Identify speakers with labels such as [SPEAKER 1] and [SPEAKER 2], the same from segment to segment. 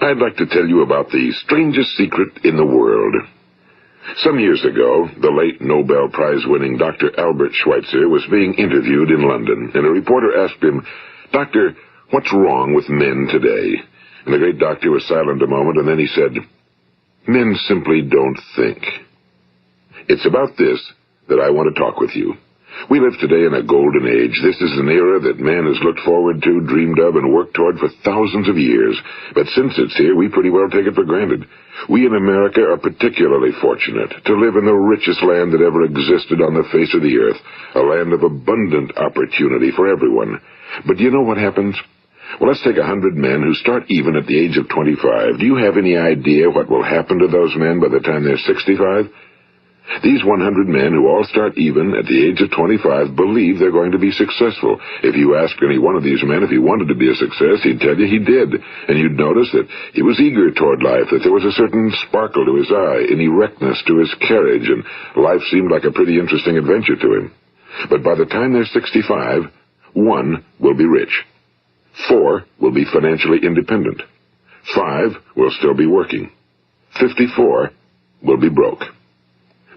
[SPEAKER 1] I'd like to tell you about the strangest secret in the world. Some years ago, the late Nobel Prize-winning Dr. Albert Schweitzer was being interviewed in London, and a reporter asked him, "Doctor, what's wrong with men today?" And the great doctor was silent a moment, and then he said, "Men simply don't think." It's about this that I want to talk with you. We live today in a golden age. This is an era that man has looked forward to, dreamed of, and worked toward for thousands of years. But since it's here, we pretty well take it for granted. We in America are particularly fortunate to live in the richest land that ever existed on the face of the earth, a land of abundant opportunity for everyone. But do you know what happens? Well, let's take 100 men who start even at the age of 25. Do you have any idea what will happen to those men by the time they're 65? These 100 men who all start even at the age of 25 believe they're going to be successful. If you ask any one of these men if he wanted to be a success, he'd tell you he did. And you'd notice that he was eager toward life, that there was a certain sparkle to his eye, an erectness to his carriage, and life seemed like a pretty interesting adventure to him. But by the time they're 65, 1 will be rich. 4 will be financially independent. 5 will still be working. 54 will be broke.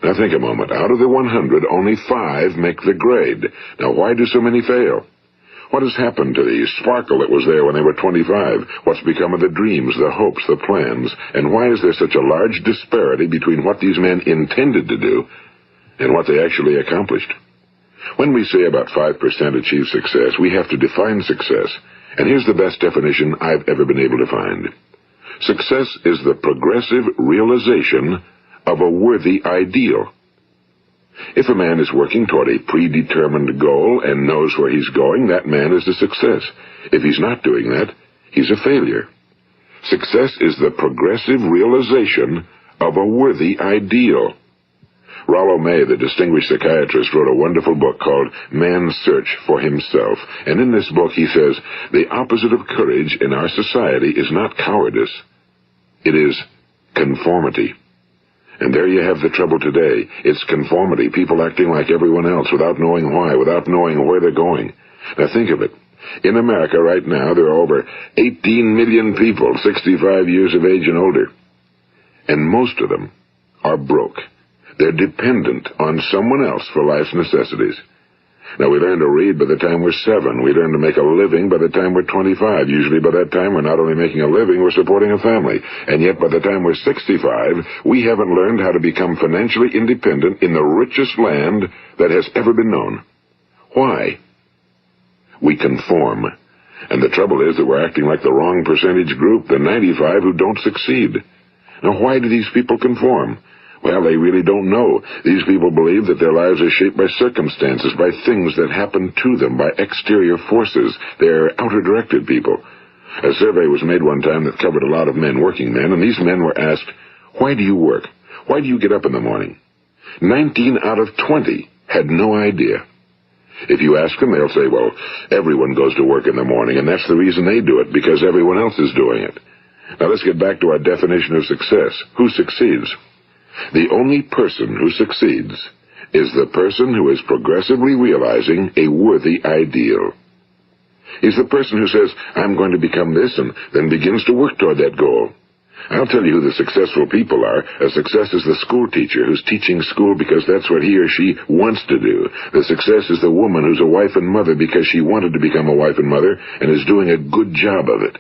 [SPEAKER 1] Now think a moment. Out of the 100, only 5 make the grade. Now why do so many fail? What has happened to the sparkle that was there when they were 25? What's become of the dreams, the hopes, the plans? And why is there such a large disparity between what these men intended to do and what they actually accomplished? When we say about 5% achieve success, we have to define success. And here's the best definition I've ever been able to find. Success is the progressive realization of a worthy ideal. If a man is working toward a predetermined goal and knows where he's going, that man is a success. If he's not doing that, he's a failure. Success is the progressive realization of a worthy ideal. Rollo May, the distinguished psychiatrist, wrote a wonderful book called Man's Search for Himself. And in this book he says, the opposite of courage in our society is not cowardice. It is conformity. And there you have the trouble today. It's conformity, people acting like everyone else without knowing why, without knowing where they're going. Now think of it. In America right now, there are over 18 million people 65 years of age and older. And most of them are broke. They're dependent on someone else for life's necessities. Now, we learn to read by the time we're 7. We learn to make a living by the time we're 25. Usually by that time, we're not only making a living, we're supporting a family. And yet by the time we're 65, we haven't learned how to become financially independent in the richest land that has ever been known. Why? We conform. And the trouble is that we're acting like the wrong percentage group, the 95 who don't succeed. Now, why do these people conform? Well, they really don't know. These people believe that their lives are shaped by circumstances, by things that happen to them, by exterior forces. They're outer-directed people. A survey was made one time that covered a lot of men, working men, and these men were asked, "Why do you work? Why do you get up in the morning?" 19 out of 20 had no idea. If you ask them, they'll say, well, everyone goes to work in the morning, and that's the reason they do it, because everyone else is doing it. Now let's get back to our definition of success. Who succeeds? The only person who succeeds is the person who is progressively realizing a worthy ideal. He's the person who says, I'm going to become this, and then begins to work toward that goal. I'll tell you who the successful people are. A success is the school teacher who's teaching school because that's what he or she wants to do. The success is the woman who's a wife and mother because she wanted to become a wife and mother and is doing a good job of it.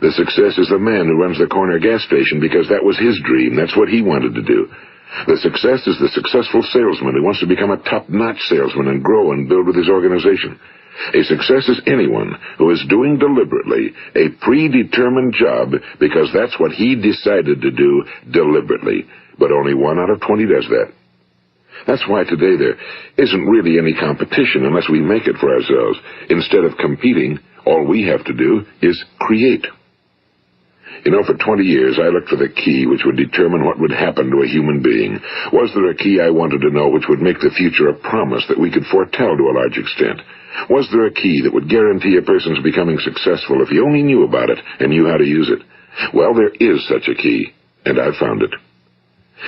[SPEAKER 1] The success is the man who runs the corner gas station because that was his dream. That's what he wanted to do. The success is the successful salesman who wants to become a top-notch salesman and grow and build with his organization. A success is anyone who is doing deliberately a predetermined job because that's what he decided to do deliberately. But only 1 out of 20 does that. That's why today there isn't really any competition unless we make it for ourselves. Instead of competing, all we have to do is create. You know, for 20 years, I looked for the key which would determine what would happen to a human being. Was there a key I wanted to know which would make the future a promise that we could foretell to a large extent? Was there a key that would guarantee a person's becoming successful if he only knew about it and knew how to use it? Well, there is such a key, and I've found it.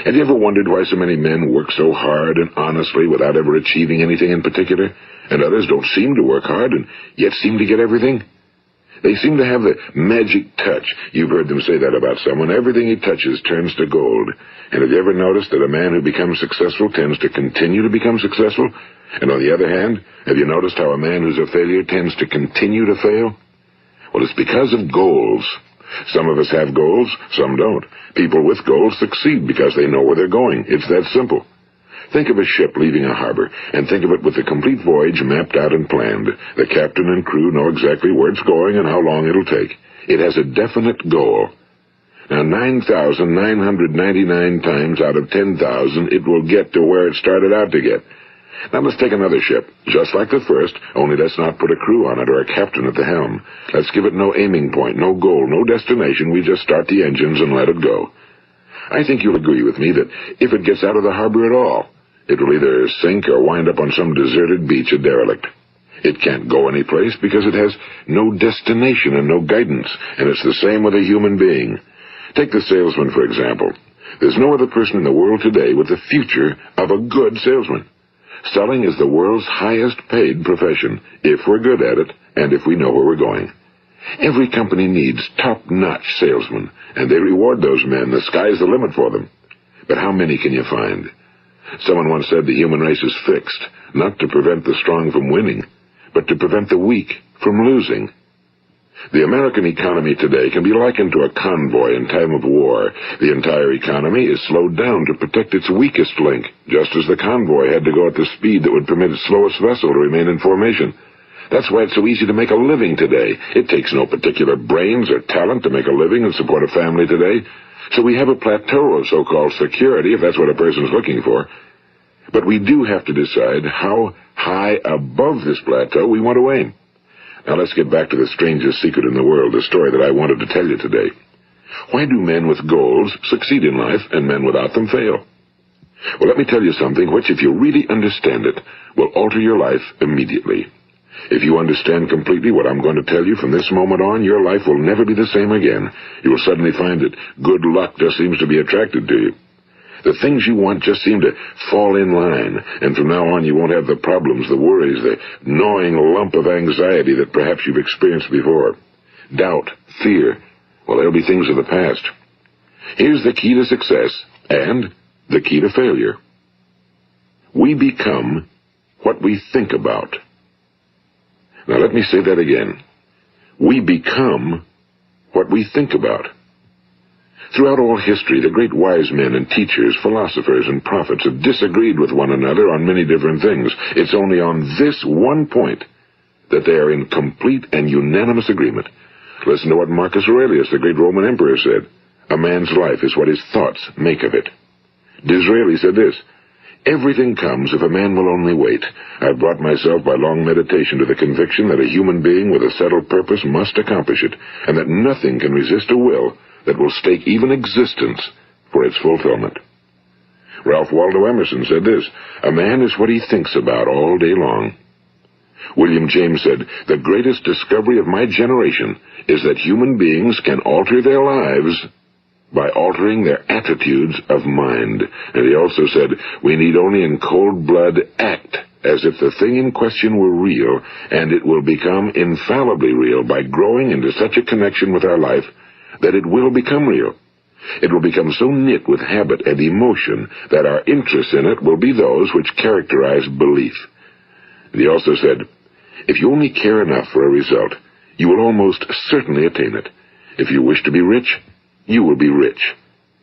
[SPEAKER 1] Have you ever wondered why so many men work so hard and honestly without ever achieving anything in particular, and others don't seem to work hard and yet seem to get everything? They seem to have the magic touch. You've heard them say that about someone. Everything he touches turns to gold. And have you ever noticed that a man who becomes successful tends to continue to become successful? And on the other hand, have you noticed how a man who's a failure tends to continue to fail? Well, it's because of goals. Some of us have goals, some don't. People with goals succeed because they know where they're going. It's that simple. Think of a ship leaving a harbor, and think of it with the complete voyage mapped out and planned. The captain and crew know exactly where it's going and how long it'll take. It has a definite goal. Now, 9,999 times out of 10,000, it will get to where it started out to get. Now, let's take another ship, just like the first, only let's not put a crew on it or a captain at the helm. Let's give it no aiming point, no goal, no destination. We just start the engines and let it go. I think you'll agree with me that if it gets out of the harbor at all, it will either sink or wind up on some deserted beach, a derelict. It can't go anyplace because it has no destination and no guidance, and it's the same with a human being. Take the salesman, for example. There's no other person in the world today with the future of a good salesman. Selling is the world's highest-paid profession, if we're good at it and if we know where we're going. Every company needs top-notch salesmen, and they reward those men. The sky's the limit for them. But how many can you find? Someone once said the human race is fixed, not to prevent the strong from winning, but to prevent the weak from losing. The American economy today can be likened to a convoy in time of war. The entire economy is slowed down to protect its weakest link, just as the convoy had to go at the speed that would permit its slowest vessel to remain in formation. That's why it's so easy to make a living today. It takes no particular brains or talent to make a living and support a family today. So we have a plateau of so-called security, if that's what a person's looking for. But we do have to decide how high above this plateau we want to aim. Now let's get back to the strangest secret in the world, the story that I wanted to tell you today. Why do men with goals succeed in life and men without them fail? Well, let me tell you something which, if you really understand it, will alter your life immediately. If you understand completely what I'm going to tell you from this moment on, your life will never be the same again. You will suddenly find that good luck just seems to be attracted to you. The things you want just seem to fall in line, and from now on you won't have the problems, the worries, the gnawing lump of anxiety that perhaps you've experienced before. Doubt, fear, well, they'll be things of the past. Here's the key to success and the key to failure. We become what we think about. Now let me say that again. We become what we think about. Throughout all history, the great wise men and teachers, philosophers and prophets have disagreed with one another on many different things. It's only on this one point that they are in complete and unanimous agreement. Listen to what Marcus Aurelius, the great Roman emperor, said. A man's life is what his thoughts make of it. Disraeli said this, everything comes if a man will only wait. I've brought myself by long meditation to the conviction that a human being with a settled purpose must accomplish it, and that nothing can resist a will that will stake even existence for its fulfillment. Ralph Waldo Emerson said this, a man is what he thinks about all day long. William James said, the greatest discovery of my generation is that human beings can alter their lives by altering their attitudes of mind. And he also said, we need only in cold blood act as if the thing in question were real, and it will become infallibly real by growing into such a connection with our life that it will become real. It will become so knit with habit and emotion that our interest in it will be those which characterize belief. And he also said, if you only care enough for a result, you will almost certainly attain it. If you wish to be rich, you will be rich.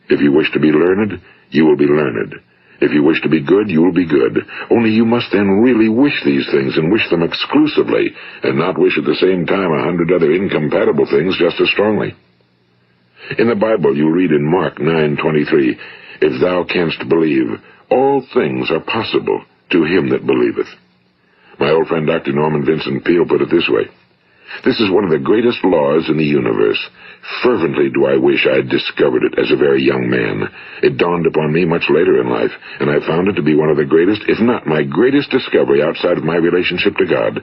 [SPEAKER 1] If you wish to be learned, you will be learned. If you wish to be good, you will be good. Only you must then really wish these things and wish them exclusively, and not wish at the same time 100 other incompatible things just as strongly. In the Bible, you read in Mark 9:23, if thou canst believe, all things are possible to him that believeth. My old friend Dr. Norman Vincent Peale put it this way, this is one of the greatest laws in the universe. Fervently do I wish I had discovered it as a very young man. It dawned upon me much later in life, and I found it to be one of the greatest, if not my greatest discovery outside of my relationship to God.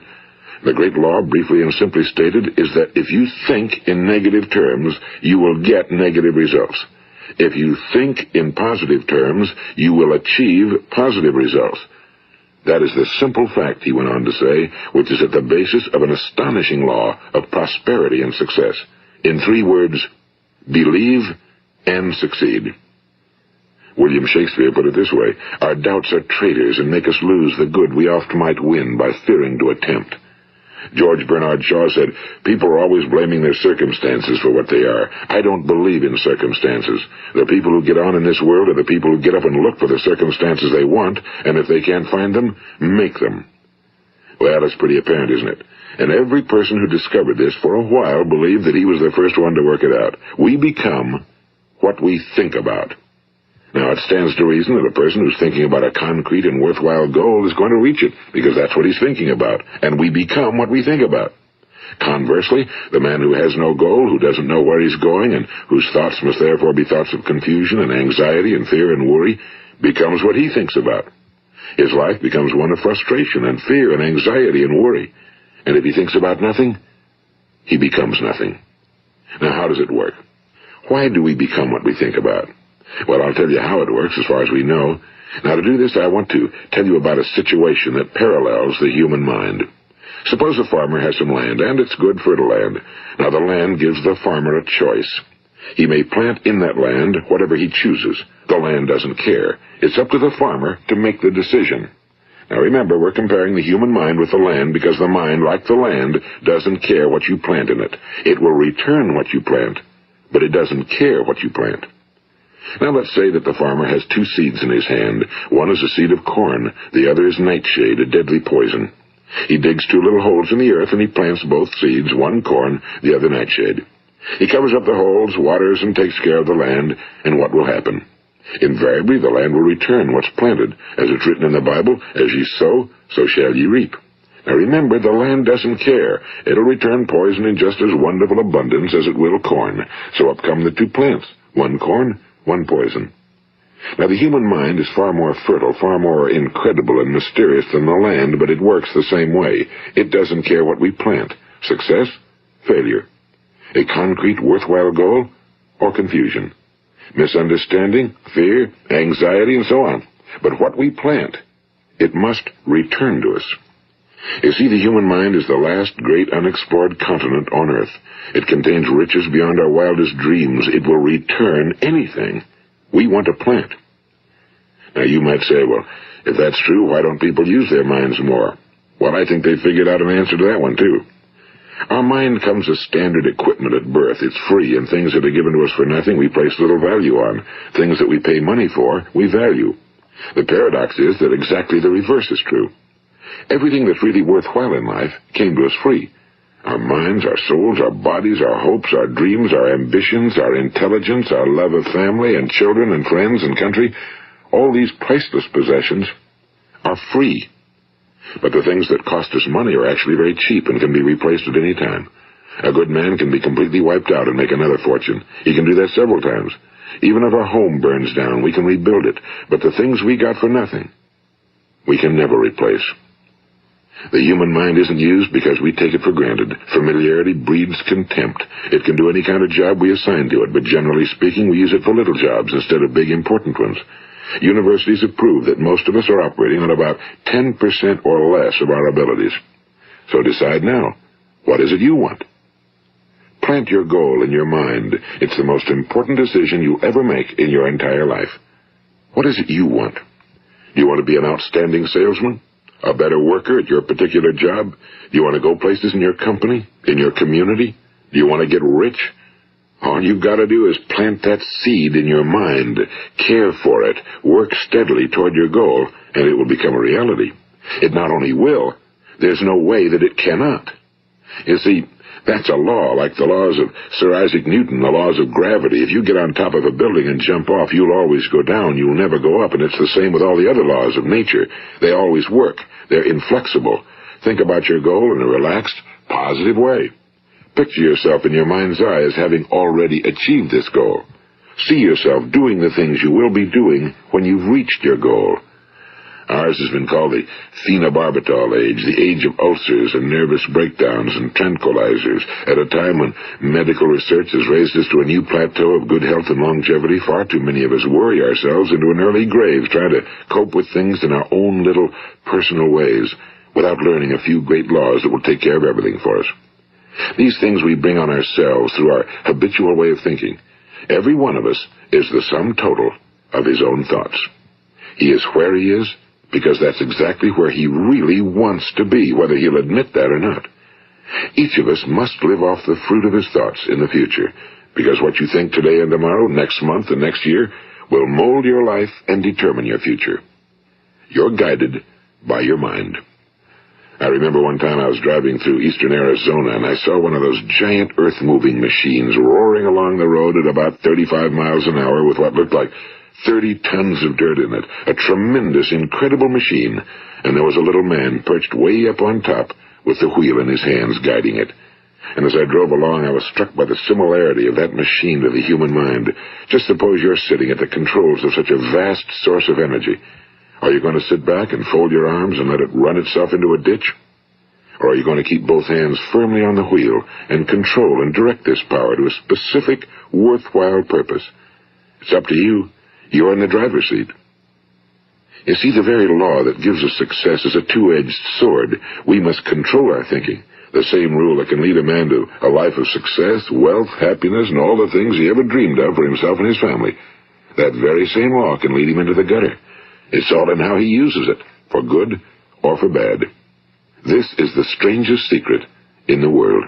[SPEAKER 1] The great law, briefly and simply stated, is that if you think in negative terms, you will get negative results. If you think in positive terms, you will achieve positive results. That is the simple fact, he went on to say, which is at the basis of an astonishing law of prosperity and success. In 3 words, believe and succeed. William Shakespeare put it this way: our doubts are traitors and make us lose the good we oft might win by fearing to attempt. George Bernard Shaw said, people are always blaming their circumstances for what they are. I don't believe in circumstances. The people who get on in this world are the people who get up and look for the circumstances they want, and if they can't find them, make them. Well, it's pretty apparent, isn't it? And every person who discovered this for a while believed that he was the first one to work it out. We become what we think about. Now, it stands to reason that a person who's thinking about a concrete and worthwhile goal is going to reach it, because that's what he's thinking about, and we become what we think about. Conversely, the man who has no goal, who doesn't know where he's going, and whose thoughts must therefore be thoughts of confusion and anxiety and fear and worry, becomes what he thinks about. His life becomes one of frustration and fear and anxiety and worry. And if he thinks about nothing, he becomes nothing. Now, how does it work? Why do we become what we think about? Well, I'll tell you how it works as far as we know. Now, to do this, I want to tell you about a situation that parallels the human mind. Suppose a farmer has some land, and it's good fertile land. Now, the land gives the farmer a choice. He may plant in that land whatever he chooses. The land doesn't care. It's up to the farmer to make the decision. Now, remember, we're comparing the human mind with the land because the mind, like the land, doesn't care what you plant in it. It will return what you plant, but it doesn't care what you plant. Now let's say that the farmer has 2 seeds in his hand. One is a seed of corn, the other is nightshade, a deadly poison. He digs 2 little holes in the earth and he plants both seeds, one corn, the other nightshade. He covers up the holes, waters, and takes care of the land, and what will happen? Invariably the land will return what's planted. As it's written in the Bible, as ye sow, so shall ye reap. Now remember, the land doesn't care. It'll return poison in just as wonderful abundance as it will corn. So up come the 2 plants, one corn, one poison. Now, the human mind is far more fertile, far more incredible and mysterious than the land, but it works the same way. It doesn't care what we plant. Success, failure. A concrete, worthwhile goal, or confusion. Misunderstanding, fear, anxiety, and so on. But what we plant, it must return to us. You see, the human mind is the last great unexplored continent on Earth. It contains riches beyond our wildest dreams. It will return anything we want to plant. Now, you might say, well, if that's true, why don't people use their minds more? Well, I think they figured out an answer to that one, too. Our mind comes as standard equipment at birth. It's free, and things that are given to us for nothing we place little value on. Things that we pay money for, we value. The paradox is that exactly the reverse is true. Everything that's really worthwhile in life came to us free. Our minds, our souls, our bodies, our hopes, our dreams, our ambitions, our intelligence, our love of family and children and friends and country, all these priceless possessions are free. But the things that cost us money are actually very cheap and can be replaced at any time. A good man can be completely wiped out and make another fortune. He can do that several times. Even if our home burns down, we can rebuild it. But the things we got for nothing, we can never replace. The human mind isn't used because we take it for granted. Familiarity breeds contempt. It can do any kind of job we assign to it, but generally speaking, we use it for little jobs instead of big, important ones. Universities have proved that most of us are operating on about 10% or less of our abilities. So decide now, what is it you want? Plant your goal in your mind. It's the most important decision you'll ever make in your entire life. What is it you want? Do you want to be an outstanding salesman? A better worker at your particular job? Do you want to go places in your company? In your community? Do you want to get rich? All you've got to do is plant that seed in your mind, care for it, work steadily toward your goal, and it will become a reality. It not only will, there's no way that it cannot. You see, that's a law, like the laws of Sir Isaac Newton, the laws of gravity. If you get on top of a building and jump off, you'll always go down. You'll never go up, and it's the same with all the other laws of nature. They always work. They're inflexible. Think about your goal in a relaxed, positive way. Picture yourself in your mind's eye as having already achieved this goal. See yourself doing the things you will be doing when you've reached your goal. Ours has been called the phenobarbital age, the age of ulcers and nervous breakdowns and tranquilizers, at a time when medical research has raised us to a new plateau of good health and longevity. Far too many of us worry ourselves into an early grave trying to cope with things in our own little personal ways without learning a few great laws that will take care of everything for us. These things we bring on ourselves through our habitual way of thinking. Every one of us is the sum total of his own thoughts. He is where he is because that's exactly where he really wants to be, whether he'll admit that or not. Each of us must live off the fruit of his thoughts in the future, because what you think today and tomorrow, next month and next year, will mold your life and determine your future. You're guided by your mind. I remember one time I was driving through eastern Arizona, and I saw one of those giant earth-moving machines roaring along the road at about 35 miles an hour with what looked like 30 tons of dirt in it. A tremendous, incredible machine, and there was a little man perched way up on top with the wheel in his hands guiding it. And as I drove along, I was struck by the similarity of that machine to the human mind. Just suppose you're sitting at the controls of such a vast source of energy. Are you going to sit back and fold your arms and let it run itself into a ditch? Or are you going to keep both hands firmly on the wheel and control and direct this power to a specific, worthwhile purpose? It's up to you. You're in the driver's seat. You see, the very law that gives us success is a two-edged sword. We must control our thinking. The same rule that can lead a man to a life of success, wealth, happiness, and all the things he ever dreamed of for himself and his family. That very same law can lead him into the gutter. It's all in how he uses it, for good or for bad. This is the strangest secret in the world.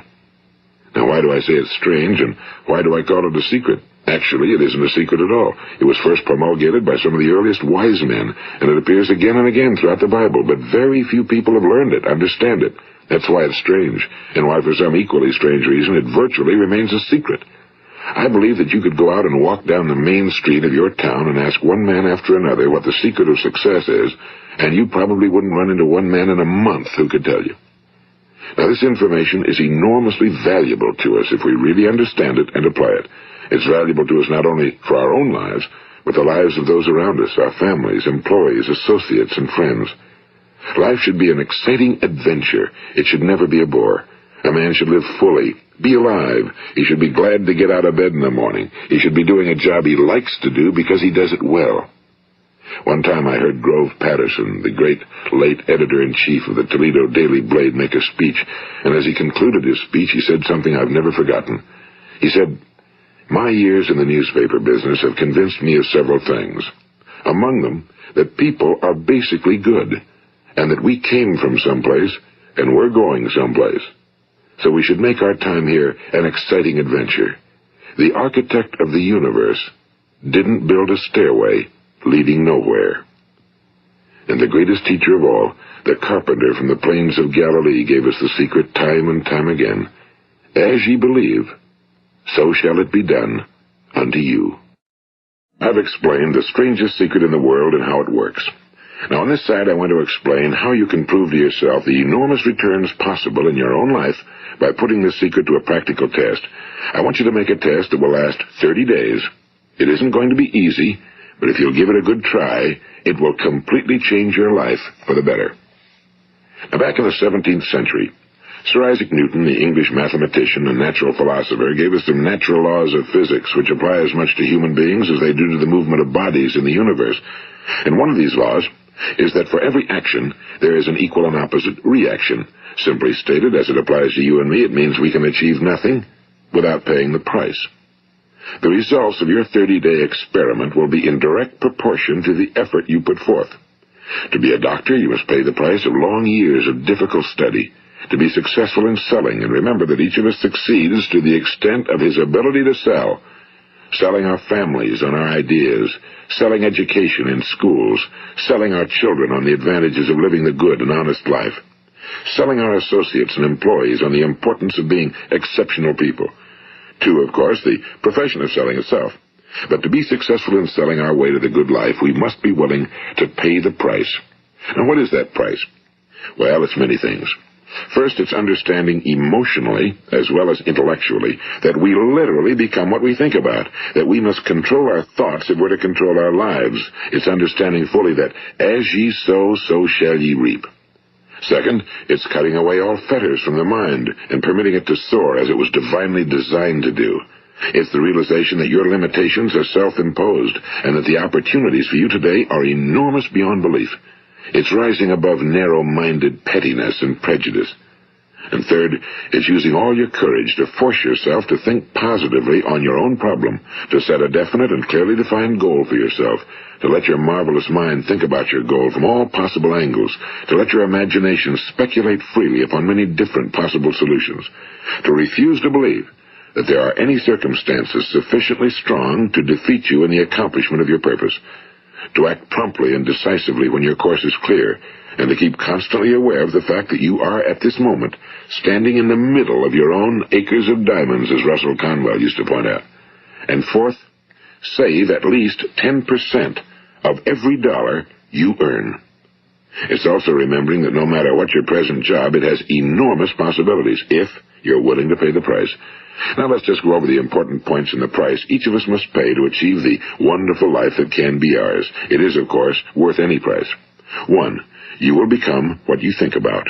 [SPEAKER 1] Now, why do I say it's strange, and why do I call it a secret? Actually, it isn't a secret at all. It was first promulgated by some of the earliest wise men, and it appears again and again throughout the Bible, but very few people have learned it, understand it. That's why it's strange, and why for some equally strange reason it virtually remains a secret. I believe that you could go out and walk down the main street of your town and ask one man after another what the secret of success is, and you probably wouldn't run into one man in a month who could tell you. Now, this information is enormously valuable to us if we really understand it and apply it. It's valuable to us not only for our own lives, but the lives of those around us, our families, employees, associates, and friends. Life should be an exciting adventure. It should never be a bore. A man should live fully, be alive. He should be glad to get out of bed in the morning. He should be doing a job he likes to do because he does it well. One time I heard Grove Patterson, the great late editor-in-chief of the Toledo Daily Blade, make a speech, and as he concluded his speech, he said something I've never forgotten. He said, "My years in the newspaper business have convinced me of several things. Among them, that people are basically good, and that we came from someplace, and we're going someplace. So we should make our time here an exciting adventure. The architect of the universe didn't build a stairway leading nowhere." And the greatest teacher of all, the carpenter from the plains of Galilee, gave us the secret time and time again. As ye believe, so shall it be done unto you. I've explained the strangest secret in the world and how it works. Now, on this side, I want to explain how you can prove to yourself the enormous returns possible in your own life by putting this secret to a practical test. I want you to make a test that will last 30 days. It isn't going to be easy, but if you'll give it a good try, it will completely change your life for the better. Now, back in the 17th century, Sir Isaac Newton, the English mathematician and natural philosopher, gave us some natural laws of physics which apply as much to human beings as they do to the movement of bodies in the universe. And one of these laws is that for every action, there is an equal and opposite reaction. Simply stated, as it applies to you and me, it means we can achieve nothing without paying the price. The results of your 30-day experiment will be in direct proportion to the effort you put forth. To be a doctor, you must pay the price of long years of difficult study. To be successful in selling, and remember that each of us succeeds to the extent of his ability to sell. Selling our families on our ideas, selling education in schools, selling our children on the advantages of living the good and honest life, selling our associates and employees on the importance of being exceptional people. To, of course, the profession of selling itself. But to be successful in selling our way to the good life, we must be willing to pay the price. Now, what is that price? Well, it's many things. First, it's understanding emotionally, as well as intellectually, that we literally become what we think about, that we must control our thoughts if we're to control our lives. It's understanding fully that as ye sow, so shall ye reap. Second, it's cutting away all fetters from the mind and permitting it to soar as it was divinely designed to do. It's the realization that your limitations are self-imposed and that the opportunities for you today are enormous beyond belief. It's rising above narrow-minded pettiness and prejudice. And third, it's using all your courage to force yourself to think positively on your own problem, to set a definite and clearly defined goal for yourself, to let your marvelous mind think about your goal from all possible angles, to let your imagination speculate freely upon many different possible solutions, to refuse to believe that there are any circumstances sufficiently strong to defeat you in the accomplishment of your purpose, to act promptly and decisively when your course is clear, and to keep constantly aware of the fact that you are, at this moment, standing in the middle of your own acres of diamonds, as Russell Conwell used to point out. And fourth, save at least 10% of every dollar you earn. It's also remembering that no matter what your present job, it has enormous possibilities, if you're willing to pay the price. Now let's just go over the important points in the price each of us must pay to achieve the wonderful life that can be ours. It is, of course, worth any price. 1. You will become what you think about.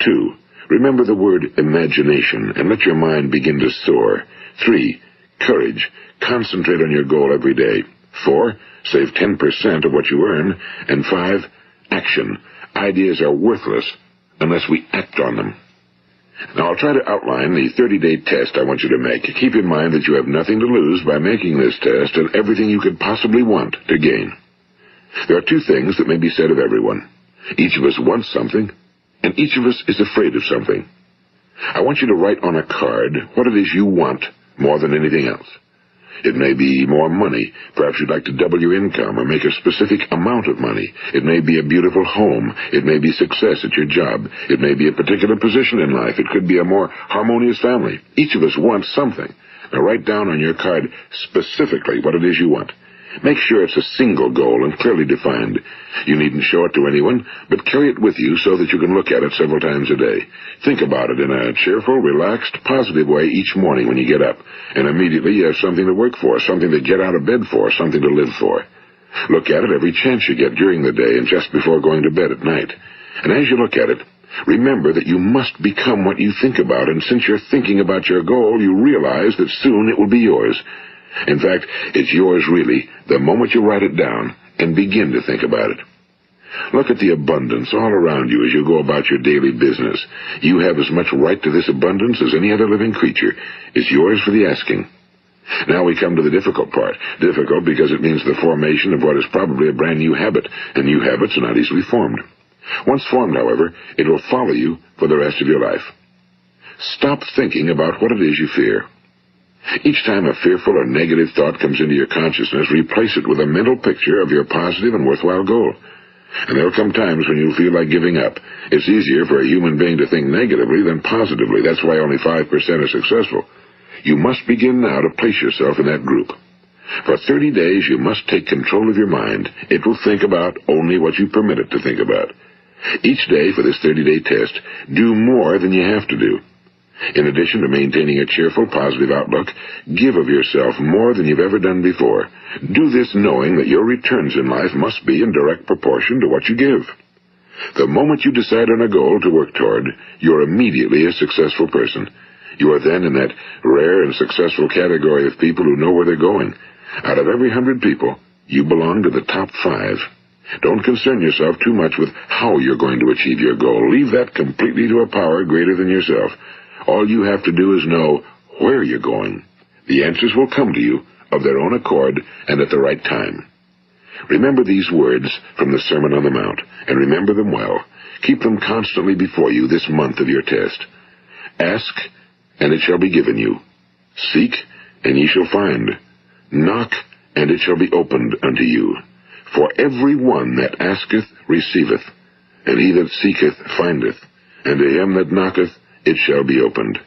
[SPEAKER 1] 2. Remember the word imagination and let your mind begin to soar. 3. Courage. Concentrate on your goal every day. 4. Save 10% of what you earn. And 5. Action. Ideas are worthless unless we act on them. Now, I'll try to outline the 30-day test I want you to make. Keep in mind that you have nothing to lose by making this test and everything you could possibly want to gain. There are 2 things that may be said of everyone. Each of us wants something, and each of us is afraid of something. I want you to write on a card what it is you want more than anything else. It may be more money. Perhaps you'd like to double your income or make a specific amount of money. It may be a beautiful home. It may be success at your job. It may be a particular position in life. It could be a more harmonious family. Each of us wants something. Now write down on your card specifically what it is you want. Make sure it's a single goal and clearly defined. You needn't show it to anyone, but carry it with you so that you can look at it several times a day. Think about it in a cheerful, relaxed, positive way each morning when you get up, and immediately you have something to work for, something to get out of bed for, something to live for. Look at it every chance you get during the day and just before going to bed at night. And as you look at it, remember that you must become what you think about, and since you're thinking about your goal, you realize that soon it will be yours. In fact, it's yours really the moment you write it down and begin to think about it. Look at the abundance all around you as you go about your daily business. You have as much right to this abundance as any other living creature. It's yours for the asking. Now we come to the difficult part. Difficult because it means the formation of what is probably a brand new habit, and new habits are not easily formed. Once formed, however, it will follow you for the rest of your life. Stop thinking about what it is you fear. Each time a fearful or negative thought comes into your consciousness, replace it with a mental picture of your positive and worthwhile goal. And there will come times when you'll feel like giving up. It's easier for a human being to think negatively than positively. That's why only 5% are successful. You must begin now to place yourself in that group. For 30 days, you must take control of your mind. It will think about only what you permit it to think about. Each day for this 30-day test, do more than you have to do. In addition to maintaining a cheerful, positive outlook, give of yourself more than you've ever done before. Do this knowing that your returns in life must be in direct proportion to what you give. The moment you decide on a goal to work toward, you're immediately a successful person. You are then in that rare and successful category of people who know where they're going. Out of every 100 people, you belong to the top 5. Don't concern yourself too much with how you're going to achieve your goal. Leave that completely to a power greater than yourself. All you have to do is know where you're going. The answers will come to you of their own accord and at the right time. Remember these words from the Sermon on the Mount, and remember them well. Keep them constantly before you this month of your test. Ask, and it shall be given you. Seek, and ye shall find. Knock, and it shall be opened unto you. For every one that asketh receiveth, and he that seeketh findeth, and to him that knocketh it shall be opened.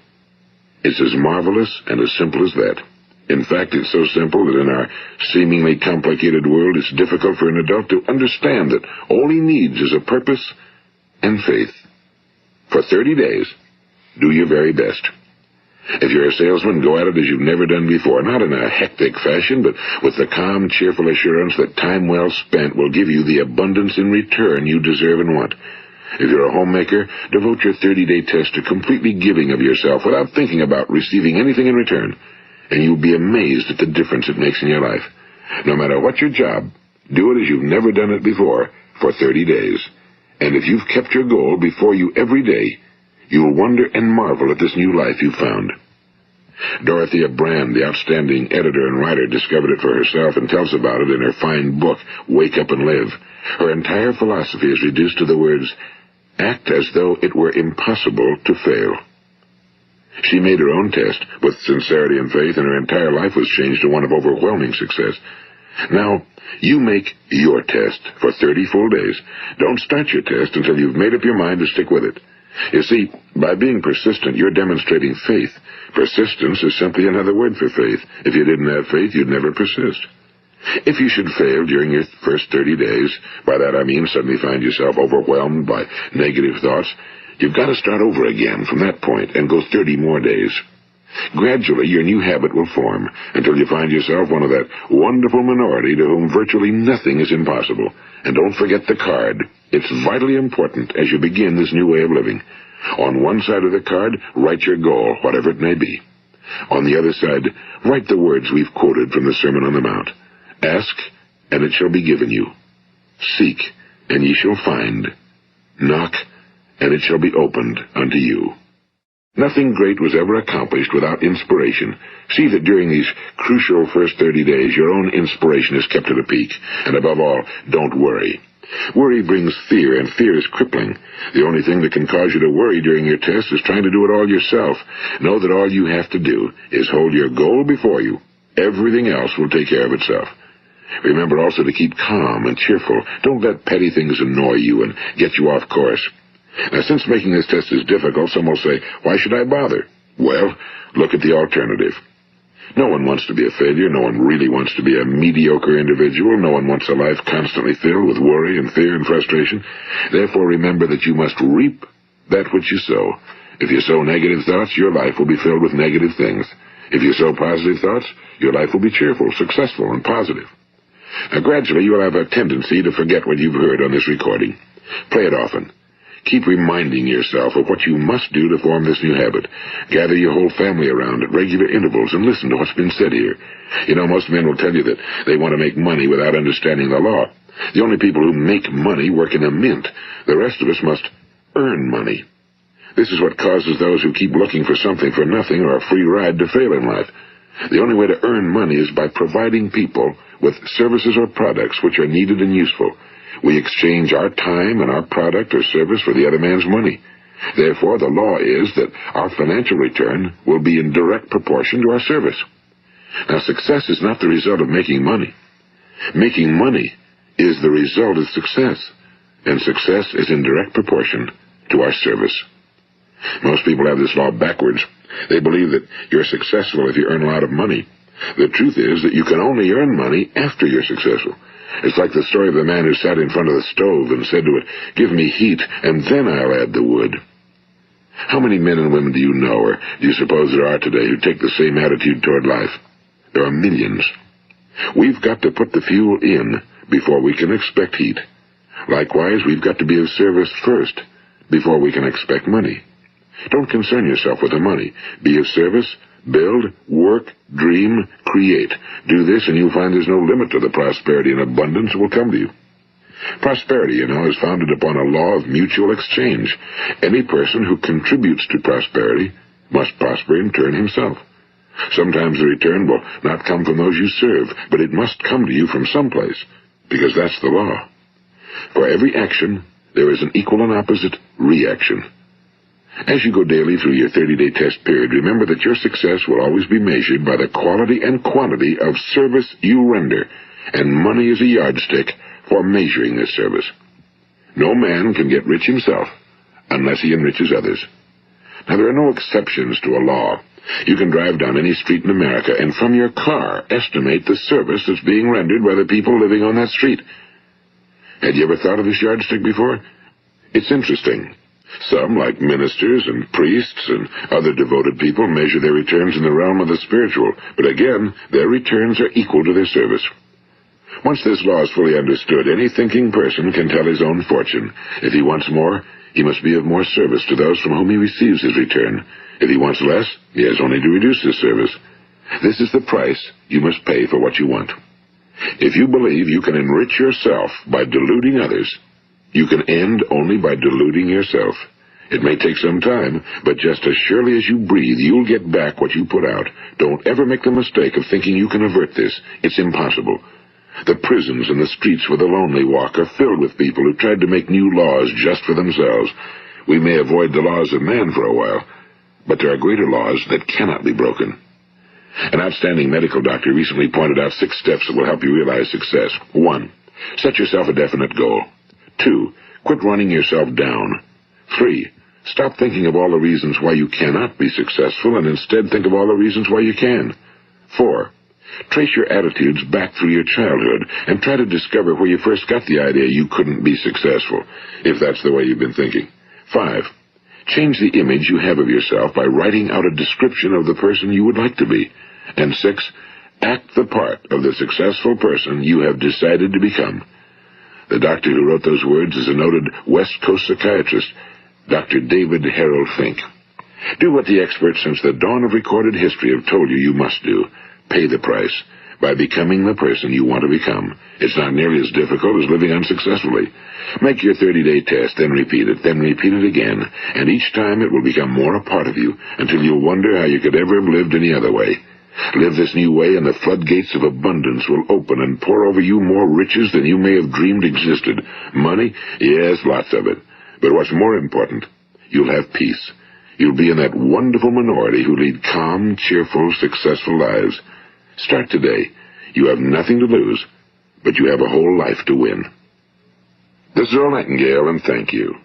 [SPEAKER 1] It's as marvelous and as simple as that. In fact, it's so simple that in our seemingly complicated world, it's difficult for an adult to understand that all he needs is a purpose and faith. For 30 days, do your very best. If you're a salesman, go at it as you've never done before, not in a hectic fashion, but with the calm, cheerful assurance that time well spent will give you the abundance in return you deserve and want. If you're a homemaker, devote your 30-day test to completely giving of yourself without thinking about receiving anything in return, and you'll be amazed at the difference it makes in your life. No matter what your job, do it as you've never done it before for 30 days. And if you've kept your goal before you every day, you'll wonder and marvel at this new life you've found. Dorothea Brand, the outstanding editor and writer, discovered it for herself and tells about it in her fine book, Wake Up and Live. Her entire philosophy is reduced to the words, act as though it were impossible to fail. She made her own test with sincerity and faith, and her entire life was changed to one of overwhelming success. Now, you make your test for 30 full days. Don't start your test until you've made up your mind to stick with it. You see, by being persistent, you're demonstrating faith. Persistence is simply another word for faith. If you didn't have faith, you'd never persist. If you should fail during your first 30 days, by that I mean suddenly find yourself overwhelmed by negative thoughts, you've got to start over again from that point and go 30 more days. Gradually, your new habit will form until you find yourself one of that wonderful minority to whom virtually nothing is impossible. And don't forget the card. It's vitally important as you begin this new way of living. On one side of the card, write your goal, whatever it may be. On the other side, write the words we've quoted from the Sermon on the Mount. Ask, and it shall be given you. Seek, and ye shall find. Knock, and it shall be opened unto you. Nothing great was ever accomplished without inspiration. See that during these crucial first 30 days, your own inspiration is kept at a peak. And above all, don't worry. Worry brings fear, and fear is crippling. The only thing that can cause you to worry during your test is trying to do it all yourself. Know that all you have to do is hold your goal before you. Everything else will take care of itself. Remember also to keep calm and cheerful. Don't let petty things annoy you and get you off course. Now, since making this test is difficult, some will say, why should I bother? Well, look at the alternative. No one wants to be a failure. No one really wants to be a mediocre individual. No one wants a life constantly filled with worry and fear and frustration. Therefore, remember that you must reap that which you sow. If you sow negative thoughts, your life will be filled with negative things. If you sow positive thoughts, your life will be cheerful, successful, and positive. Now, gradually, you will have a tendency to forget what you've heard on this recording. Play it often. Keep reminding yourself of what you must do to form this new habit. Gather your whole family around at regular intervals and listen to what's been said here. You know, most men will tell you that they want to make money without understanding the law. The only people who make money work in a mint. The rest of us must earn money. This is what causes those who keep looking for something for nothing or a free ride to fail in life. The only way to earn money is by providing people with services or products which are needed and useful. We exchange our time and our product or service for the other man's money. Therefore, the law is that our financial return will be in direct proportion to our service. Now, success is not the result of making money. Making money is the result of success, and success is in direct proportion to our service. Most people have this law backwards. They believe that you're successful if you earn a lot of money. The truth is that you can only earn money after you're successful. It's like the story of the man who sat in front of the stove and said to it, "Give me heat, and then I'll add the wood." How many men and women do you know, or do you suppose there are today, who take the same attitude toward life? There are millions. We've got to put the fuel in before we can expect heat. Likewise, we've got to be of service first before we can expect money. Don't concern yourself with the money. Be of service. Build, work, dream, create. Do this, and you'll find there's no limit to the prosperity and abundance that will come to you. Prosperity, you know, is founded upon a law of mutual exchange. Any person who contributes to prosperity must prosper in turn himself. Sometimes the return will not come from those you serve, but it must come to you from someplace, because that's the law. For every action, there is an equal and opposite reaction. As you go daily through your 30-day test period, remember that your success will always be measured by the quality and quantity of service you render, and money is a yardstick for measuring this service. No man can get rich himself unless he enriches others. Now, there are no exceptions to a law. You can drive down any street in America and from your car estimate the service that's being rendered by the people living on that street. Had you ever thought of this yardstick before? It's interesting. Some, like ministers and priests and other devoted people, measure their returns in the realm of the spiritual, but again, their returns are equal to their service. Once this law is fully understood, any thinking person can tell his own fortune. If he wants more, he must be of more service to those from whom he receives his return. If he wants less, he has only to reduce his service. This is the price you must pay for what you want. If you believe you can enrich yourself by deluding others, you can end only by deluding yourself. It may take some time, but just as surely as you breathe, you'll get back what you put out. Don't ever make the mistake of thinking you can avert this. It's impossible. The prisons and the streets where the lonely walk are filled with people who tried to make new laws just for themselves. We may avoid the laws of man for a while, but there are greater laws that cannot be broken. An outstanding medical doctor recently pointed out 6 steps that will help you realize success. 1. Set yourself a definite goal. 2. Quit running yourself down. 3. Stop thinking of all the reasons why you cannot be successful and instead think of all the reasons why you can. 4. Trace your attitudes back through your childhood and try to discover where you first got the idea you couldn't be successful, if that's the way you've been thinking. 5. Change the image you have of yourself by writing out a description of the person you would like to be. And 6. Act the part of the successful person you have decided to become. The doctor who wrote those words is a noted West Coast psychiatrist, Dr. David Harold Fink. Do what the experts since the dawn of recorded history have told you must do. Pay the price by becoming the person you want to become. It's not nearly as difficult as living unsuccessfully. Make your 30-day test, then repeat it again, and each time it will become more a part of you until you'll wonder how you could ever have lived any other way. Live this new way, and the floodgates of abundance will open and pour over you more riches than you may have dreamed existed. Money? Yes, lots of it. But what's more important, you'll have peace. You'll be in that wonderful minority who lead calm, cheerful, successful lives. Start today. You have nothing to lose, but you have a whole life to win. This is Earl Nightingale, and thank you.